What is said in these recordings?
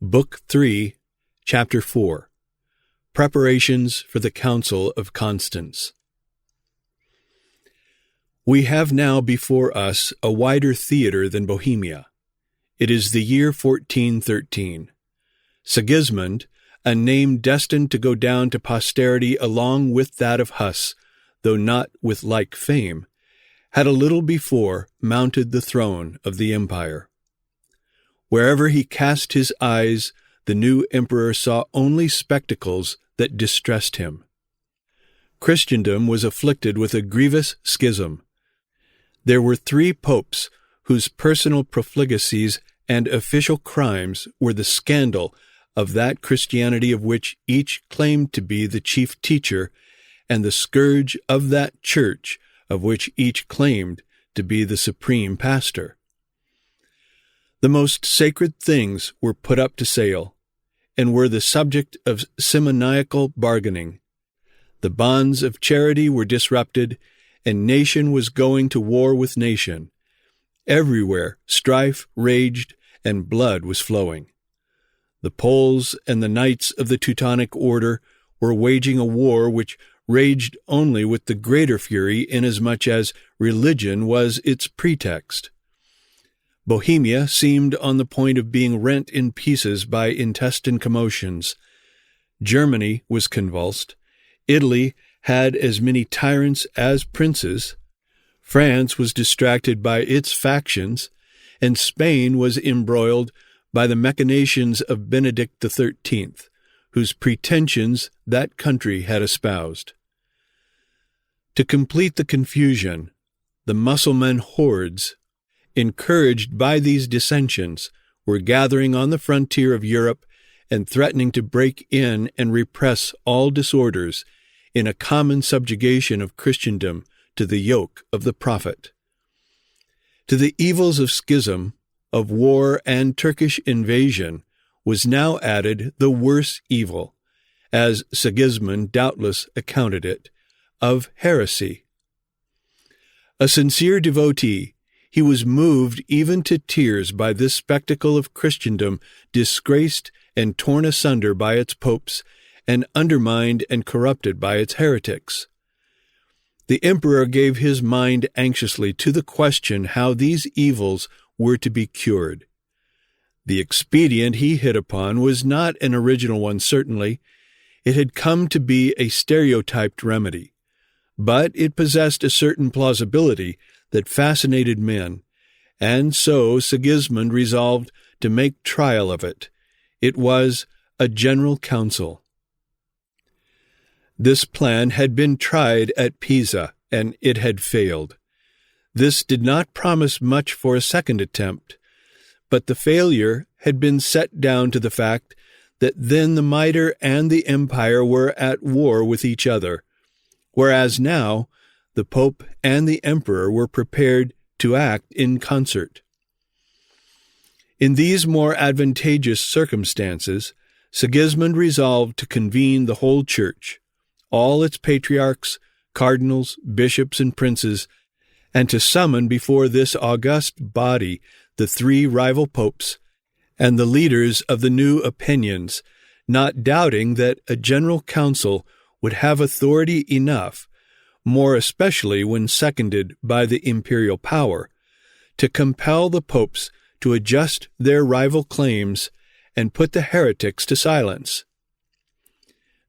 Book 3, Chapter 4, Preparations for the Council of Constance. We have now before us a wider theatre than Bohemia. It is the year 1413. Sigismund, a name destined to go down to posterity along with that of Huss, though not with like fame, had a little before mounted the throne of the empire. Wherever he cast his eyes, the new emperor saw only spectacles that distressed him. Christendom was afflicted with a grievous schism. There were 3 popes whose personal profligacies and official crimes were the scandal of that Christianity of which each claimed to be the chief teacher, and the scourge of that church of which each claimed to be the supreme pastor. The most sacred things were put up to sale, and were the subject of simoniacal bargaining. The bonds of charity were disrupted, and nation was going to war with nation. Everywhere strife raged, and blood was flowing. The Poles and the Knights of the Teutonic Order were waging a war which raged only with the greater fury inasmuch as religion was its pretext. Bohemia seemed on the point of being rent in pieces by intestine commotions. Germany was convulsed. Italy had as many tyrants as princes. France was distracted by its factions, and Spain was embroiled by the machinations of Benedict XIII, whose pretensions that country had espoused. To complete the confusion, the Mussulman hordes, encouraged by these dissensions, were gathering on the frontier of Europe and threatening to break in and repress all disorders in a common subjugation of Christendom to the yoke of the Prophet. To the evils of schism, of war and Turkish invasion, was now added the worse evil, as Sigismund doubtless accounted it, of heresy. A sincere devotee, he was moved even to tears by this spectacle of Christendom disgraced and torn asunder by its popes, and undermined and corrupted by its heretics. The emperor gave his mind anxiously to the question how these evils were to be cured. The expedient he hit upon was not an original one, certainly. It had come to be a stereotyped remedy, but it possessed a certain plausibility that fascinated men, and so Sigismund resolved to make trial of it. It was a general council. This plan had been tried at Pisa, and it had failed. This did not promise much for a second attempt, but the failure had been set down to the fact that then the mitre and the empire were at war with each other, whereas now the Pope and the Emperor were prepared to act in concert. In these more advantageous circumstances, Sigismund resolved to convene the whole Church, all its patriarchs, cardinals, bishops, and princes, and to summon before this august body the 3 rival popes and the leaders of the new opinions, not doubting that a general council would have authority enough, more especially when seconded by the imperial power, to compel the popes to adjust their rival claims and put the heretics to silence.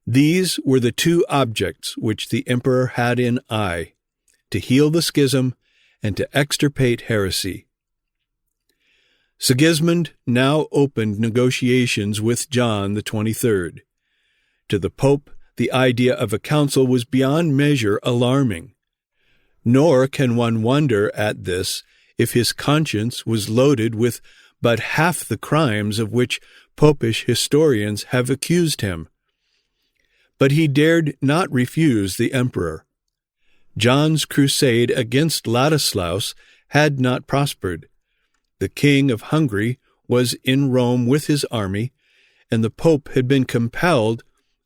These were the 2 objects which the emperor had in eye: to heal the schism and to extirpate heresy. Sigismund now opened negotiations with John XXIII. To the Pope, the idea of a council was beyond measure alarming. Nor can one wonder at this if his conscience was loaded with but half the crimes of which popish historians have accused him. But he dared not refuse the emperor. John's crusade against Ladislaus had not prospered. The king of Hungary was in Rome with his army, and the Pope had been compelled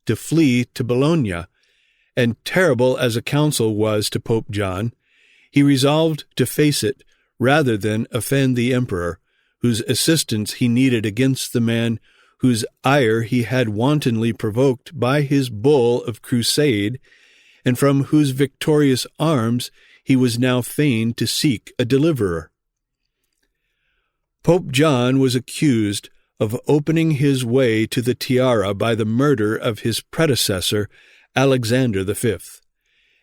to flee to Bologna, and terrible as a council was to Pope John, he resolved to face it rather than offend the emperor, whose assistance he needed against the man whose ire he had wantonly provoked by his bull of crusade, and from whose victorious arms he was now fain to seek a deliverer. Pope John was accused of opening his way to the tiara by the murder of his predecessor, Alexander V,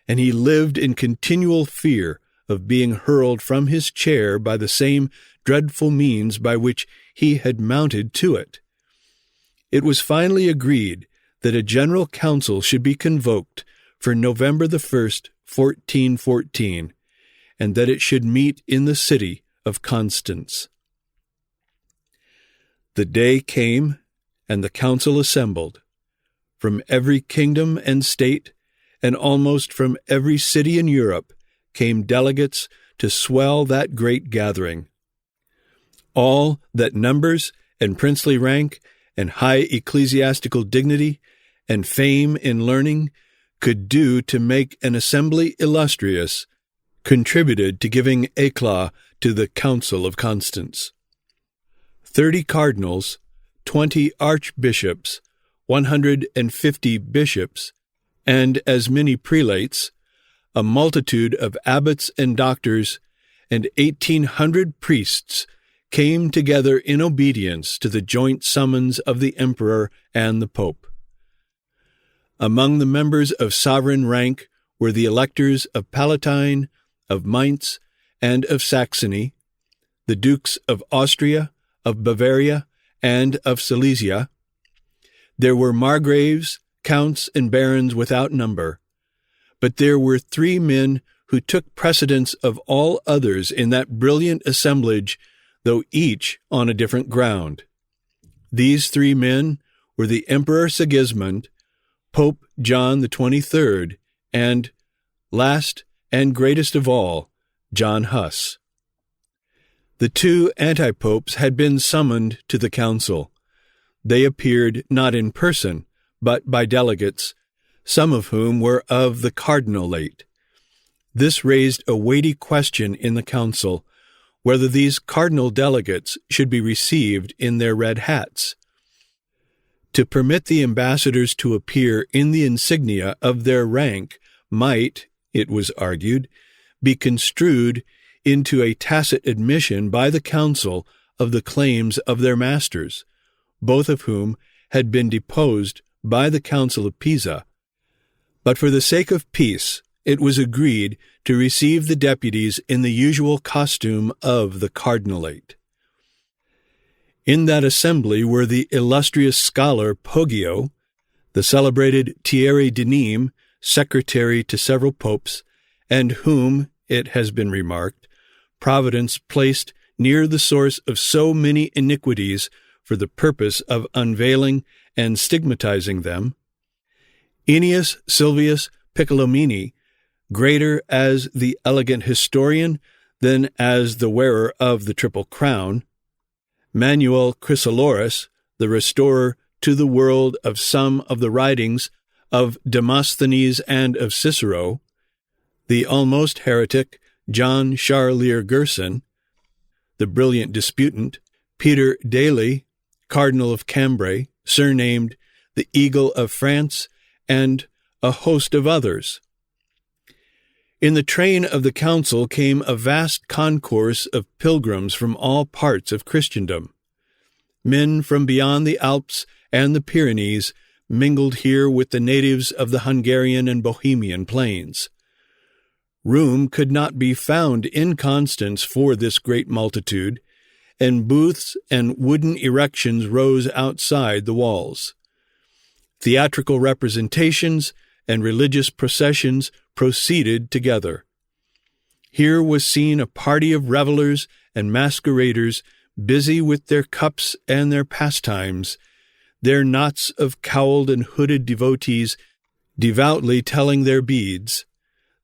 and he lived in continual fear of being hurled from his chair by the same dreadful means by which he had mounted to it. It was finally agreed that a general council should be convoked for November 1st, 1414, and that it should meet in the city of Constance. The day came, and the council assembled. From every kingdom and state, and almost from every city in Europe, came delegates to swell that great gathering. All that numbers and princely rank and high ecclesiastical dignity and fame in learning could do to make an assembly illustrious contributed to giving éclat to the Council of Constance. 30 cardinals, 20 archbishops, 150 bishops, and as many prelates, a multitude of abbots and doctors, and 1,800 priests came together in obedience to the joint summons of the emperor and the pope. Among the members of sovereign rank were the electors of Palatine, of Mainz, and of Saxony, the dukes of Austria, of Bavaria, and of Silesia. There were margraves, counts, and barons without number. But there were 3 men who took precedence of all others in that brilliant assemblage, though each on a different ground. These 3 men were the Emperor Sigismund, Pope John the 23rd, and, last and greatest of all, John Huss. The 2 antipopes had been summoned to the council. They appeared not in person, but by delegates, some of whom were of the cardinalate. This raised a weighty question in the council, whether these cardinal delegates should be received in their red hats. To permit the ambassadors to appear in the insignia of their rank might, it was argued, be construed into a tacit admission by the council of the claims of their masters, both of whom had been deposed by the Council of Pisa. But for the sake of peace, it was agreed to receive the deputies in the usual costume of the cardinalate. In that assembly were the illustrious scholar Poggio, the celebrated Thierry de Nîmes, secretary to several popes, and whom, it has been remarked, Providence placed near the source of so many iniquities for the purpose of unveiling and stigmatizing them, Aeneas Silvius Piccolomini, greater as the elegant historian than as the wearer of the Triple Crown, Manuel Chrysoloras, the restorer to the world of some of the writings of Demosthenes and of Cicero, the almost heretic John Charlier Gerson, the brilliant disputant Peter Daly, Cardinal of Cambrai, surnamed the Eagle of France, and a host of others. In the train of the council came a vast concourse of pilgrims from all parts of Christendom. Men from beyond the Alps and the Pyrenees mingled here with the natives of the Hungarian and Bohemian plains. Room could not be found in Constance for this great multitude, and booths and wooden erections rose outside the walls. Theatrical representations and religious processions proceeded together. Here was seen a party of revelers and masqueraders busy with their cups and their pastimes, their knots of cowled and hooded devotees devoutly telling their beads.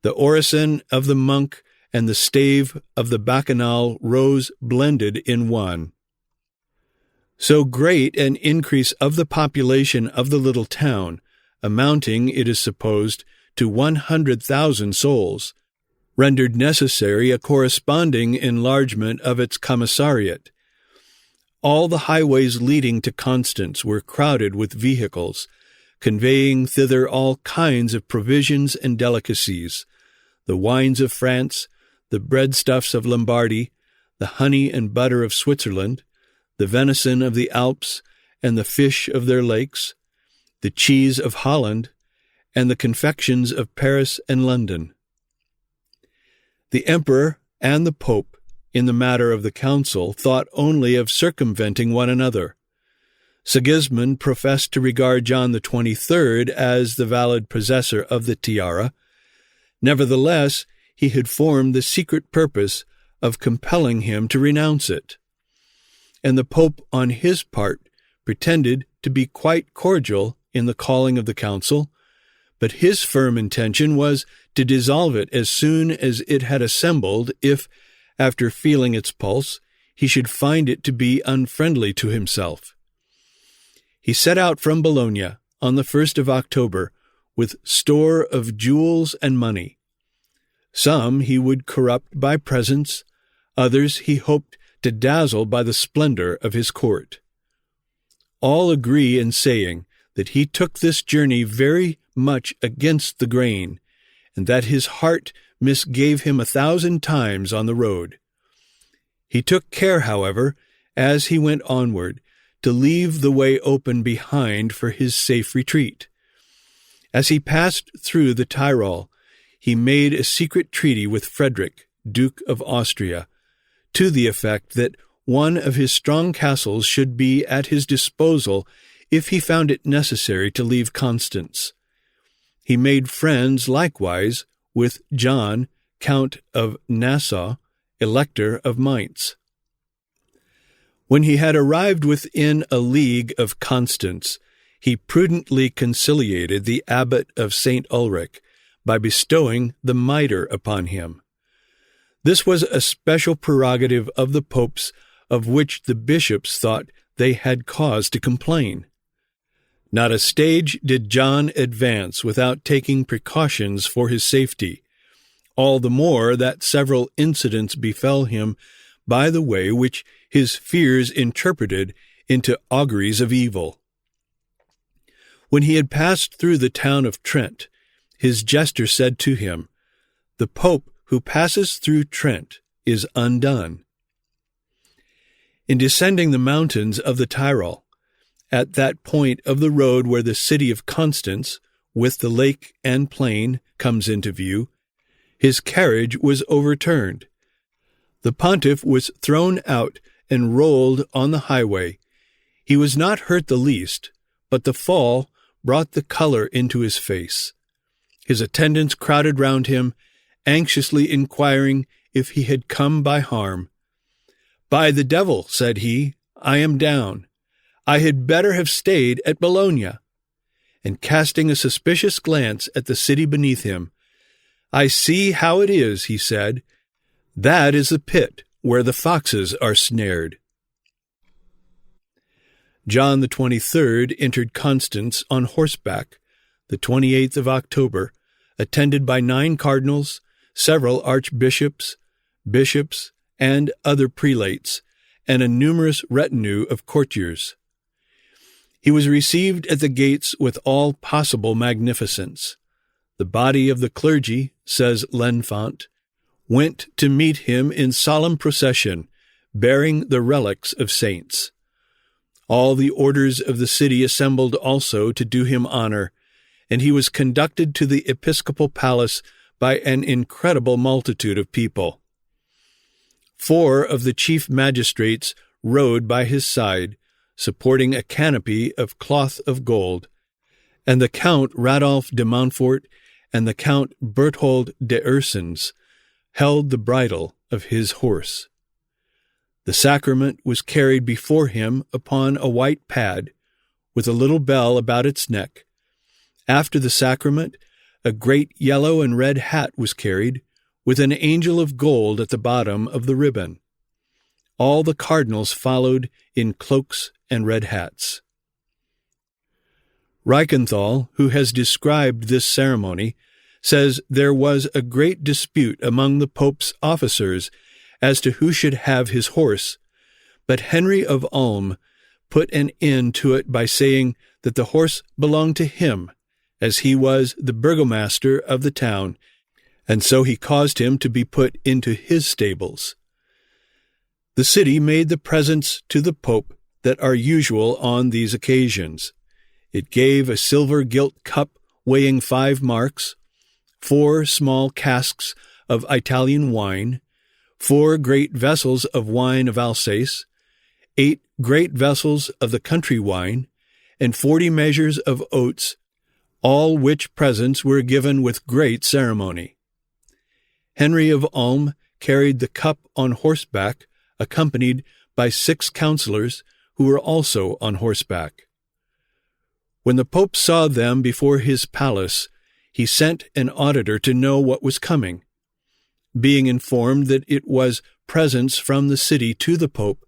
The orison of the monk and the stave of the bacchanal rose blended in one. So great an increase of the population of the little town, amounting, it is supposed, to 100,000 souls, rendered necessary a corresponding enlargement of its commissariat. All the highways leading to Constance were crowded with vehicles, conveying thither all kinds of provisions and delicacies, the wines of France, the breadstuffs of Lombardy, the honey and butter of Switzerland, the venison of the Alps and the fish of their lakes, the cheese of Holland, and the confections of Paris and London. The emperor and the pope, in the matter of the council, thought only of circumventing one another. Sigismund professed to regard John the 23rd as the valid possessor of the tiara. Nevertheless, he had formed the secret purpose of compelling him to renounce it. And the pope, on his part, pretended to be quite cordial in the calling of the council, but his firm intention was to dissolve it as soon as it had assembled if, after feeling its pulse, he should find it to be unfriendly to himself. He set out from Bologna on the 1st of October with store of jewels and money. Some he would corrupt by presents, others he hoped to dazzle by the splendor of his court. All agree in saying that he took this journey very much against the grain, and that his heart misgave him 1,000 times on the road. He took care, however, as he went onward, to leave the way open behind for his safe retreat. As he passed through the Tyrol, he made a secret treaty with Frederick, Duke of Austria, to the effect that one of his strong castles should be at his disposal if he found it necessary to leave Constance. He made friends likewise with John, Count of Nassau, Elector of Mainz. When he had arrived within a league of Constance, he prudently conciliated the abbot of St. Ulrich by bestowing the mitre upon him. This was a special prerogative of the popes, of which the bishops thought they had cause to complain. Not a stage did John advance without taking precautions for his safety, all the more that several incidents befell him by the way which his fears interpreted into auguries of evil. When he had passed through the town of Trent, his jester said to him, "The pope who passes through Trent is undone." In descending the mountains of the Tyrol, at that point of the road where the city of Constance, with the lake and plain, comes into view, his carriage was overturned. The pontiff was thrown out and rolled on the highway. He was not hurt the least, but the fall brought the color into his face. His attendants crowded round him, anxiously inquiring if he had come by harm. "By the devil," said he, "I am down. I had better have stayed at Bologna." And casting a suspicious glance at the city beneath him, "I see how it is," he said. "That is the pit where the foxes are snared." John the 23rd entered Constance on horseback, the 28th of October, attended by 9 cardinals, several archbishops, bishops, and other prelates, and a numerous retinue of courtiers. He was received at the gates with all possible magnificence. The body of the clergy, says L'Enfant, went to meet him in solemn procession, bearing the relics of saints. All the orders of the city assembled also to do him honor, and he was conducted to the episcopal palace by an incredible multitude of people. 4 of the chief magistrates rode by his side, supporting a canopy of cloth of gold, and the Count Radolph de Montfort and the Count Berthold de Ursens held the bridle of his horse. The sacrament was carried before him upon a white pad, with a little bell about its neck. After the sacrament, a great yellow and red hat was carried, with an angel of gold at the bottom of the ribbon. All the cardinals followed in cloaks and red hats. Reichenthal, who has described this ceremony, says there was a great dispute among the Pope's officers as to who should have his horse, But Henry of Ulm put an end to it by saying that the horse belonged to him, as he was the burgomaster of the town, and so he caused him to be put into his stables. The city made the presents to the Pope that are usual on these occasions. It gave a silver gilt cup weighing 5 marks, 4 small casks of Italian wine, 4 great vessels of wine of Alsace, 8 great vessels of the country wine, and 40 measures of oats, all which presents were given with great ceremony. Henry of Ulm carried the cup on horseback, accompanied by 6 councillors who were also on horseback. When the Pope saw them before his palace, he sent an auditor to know what was coming. Being informed that it was presents from the city to the Pope,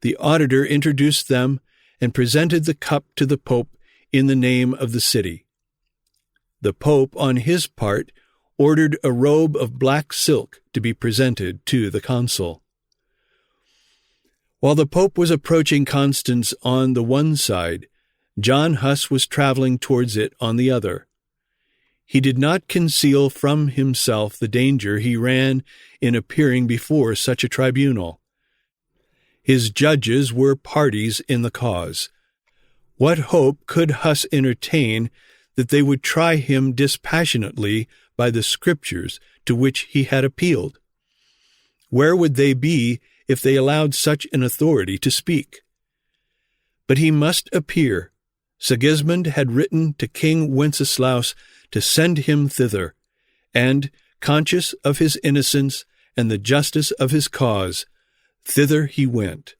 the auditor introduced them and presented the cup to the Pope in the name of the city. The Pope, on his part, ordered a robe of black silk to be presented to the consul. While the Pope was approaching Constance on the one side, John Huss was traveling towards it on the other. He did not conceal from himself the danger he ran in appearing before such a tribunal. His judges were parties in the cause. What hope could Huss entertain that they would try him dispassionately by the Scriptures to which he had appealed? Where would they be if they allowed such an authority to speak? But he must appear. Sigismund had written to King Wenceslaus to send him thither, and, conscious of his innocence and the justice of his cause, thither he went.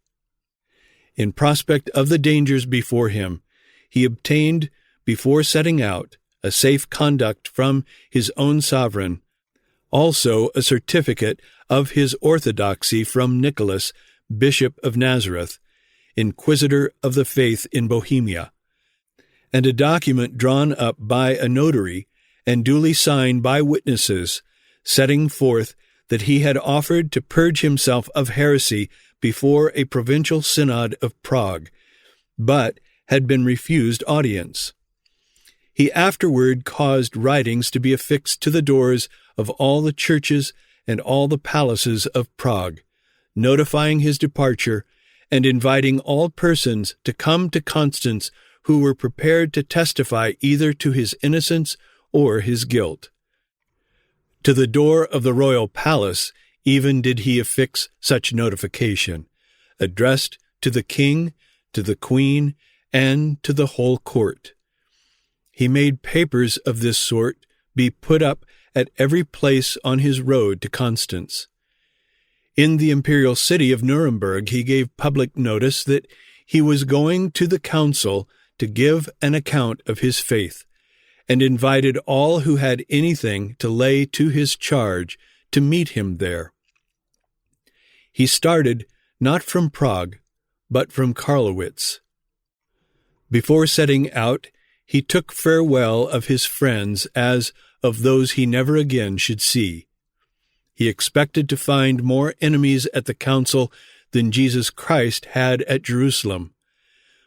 In prospect of the dangers before him, he obtained, before setting out, a safe conduct from his own sovereign, also a certificate of his orthodoxy from Nicholas, Bishop of Nazareth, Inquisitor of the Faith in Bohemia, and a document drawn up by a notary and duly signed by witnesses, setting forth that he had offered to purge himself of heresy before a provincial synod of Prague, but had been refused audience. He afterward caused writings to be affixed to the doors of all the churches and all the palaces of Prague, notifying his departure and inviting all persons to come to Constance who were prepared to testify either to his innocence or his guilt. To the door of the royal palace even did he affix such notification, addressed to the king, to the queen, and to the whole court. He made papers of this sort be put up at every place on his road to Constance. In the imperial city of Nuremberg he gave public notice that he was going to the council to give an account of his faith, and invited all who had anything to lay to his charge to meet him there. He started not from Prague, but from Karlowitz. Before setting out, he took farewell of his friends as of those he never again should see. He expected to find more enemies at the council than Jesus Christ had at Jerusalem,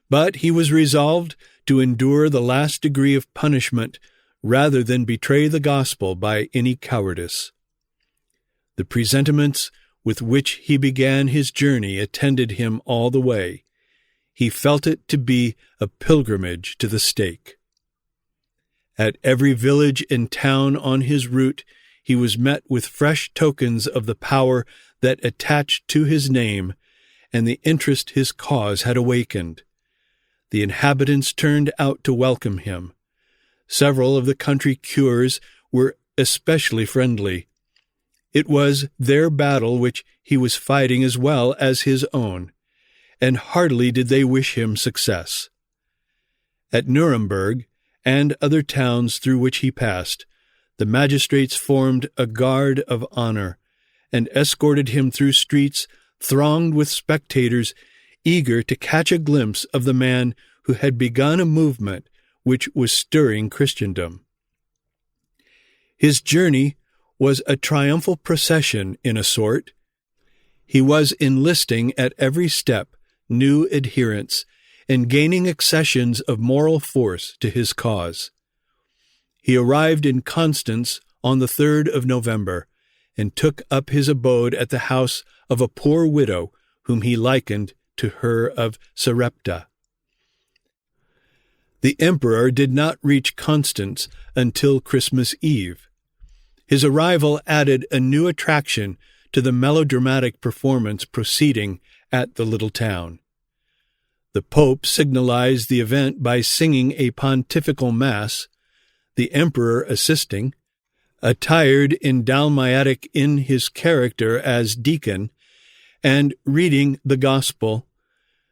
but he was resolved to endure the last degree of punishment rather than betray the gospel by any cowardice. The presentiments with which he began his journey attended him all the way. He felt it to be a pilgrimage to the stake. At every village and town on his route, he was met with fresh tokens of the power that attached to his name and the interest his cause had awakened. The inhabitants turned out to welcome him. Several of the country cures were especially friendly. It was their battle which he was fighting as well as his own, and heartily did they wish him success. At Nuremberg and other towns through which he passed, the magistrates formed a guard of honor and escorted him through streets thronged with spectators eager to catch a glimpse of the man who had begun a movement which was stirring Christendom. His journey was a triumphal procession in a sort. He was enlisting at every step new adherents and gaining accessions of moral force to his cause. He arrived in Constance on the 3rd of November and took up his abode at the house of a poor widow whom he likened to her of Sarepta. The emperor did not reach Constance until Christmas Eve. His arrival added a new attraction to the melodramatic performance proceeding at the little town. The Pope signalized the event by singing a pontifical mass, the emperor assisting, attired in dalmatic in his character as deacon, and reading the gospel.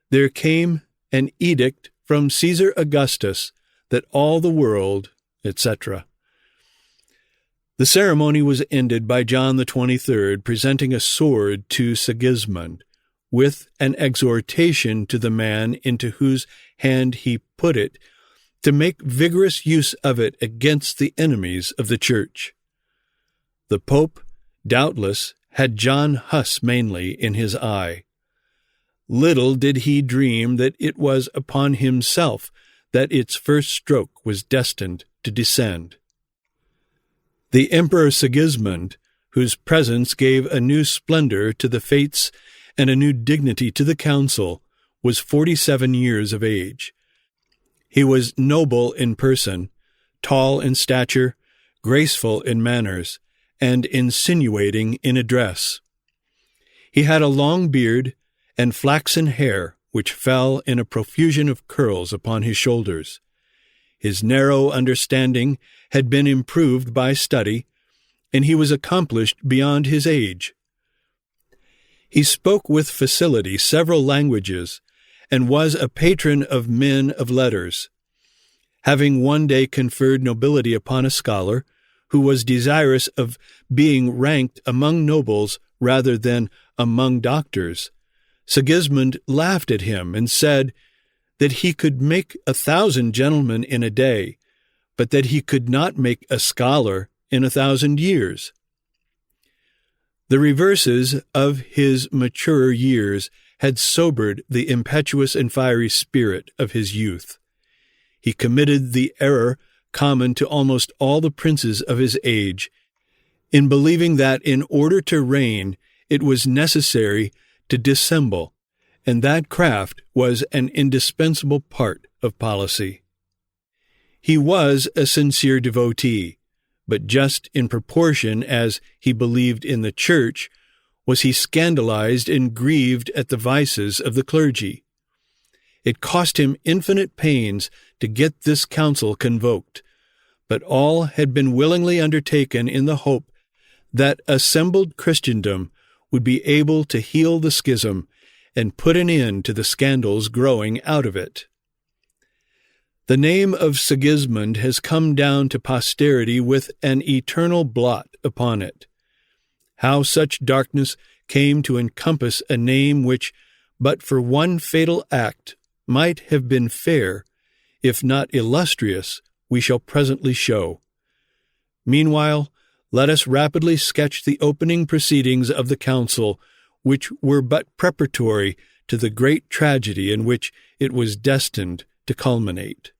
There came an edict from Caesar Augustus that all the world, etc. The ceremony was ended by John the 23rd presenting a sword to Sigismund, with an exhortation to the man into whose hand he put it to make vigorous use of it against the enemies of the Church. The Pope, doubtless, had John Huss mainly in his eye. Little did he dream that it was upon himself that its first stroke was destined to descend. The Emperor Sigismund, whose presence gave a new splendor to the fates and a new dignity to the council, was 47 years of age. He was noble in person, tall in stature, graceful in manners, and insinuating in address. He had a long beard and flaxen hair which fell in a profusion of curls upon his shoulders. His narrow understanding had been improved by study, and he was accomplished beyond his age. He spoke with facility several languages, and was a patron of men of letters. Having one day conferred nobility upon a scholar, who was desirous of being ranked among nobles rather than among doctors, Sigismund laughed at him and said that he could make 1,000 gentlemen in a day, but that he could not make a scholar in 1,000 years. The reverses of his maturer years had sobered the impetuous and fiery spirit of his youth. He committed the error common to almost all the princes of his age, in believing that in order to reign it was necessary to dissemble, and that craft was an indispensable part of policy. He was a sincere devotee, but just in proportion as he believed in the Church was he scandalized and grieved at the vices of the clergy. It cost him infinite pains to get this council convoked, but all had been willingly undertaken in the hope that assembled Christendom would be able to heal the schism and put an end to the scandals growing out of it. The name of Sigismund has come down to posterity with an eternal blot upon it. How such darkness came to encompass a name which, but for one fatal act, might have been fair, if not illustrious, we shall presently show. Meanwhile, let us rapidly sketch the opening proceedings of the council, which were but preparatory to the great tragedy in which it was destined to culminate.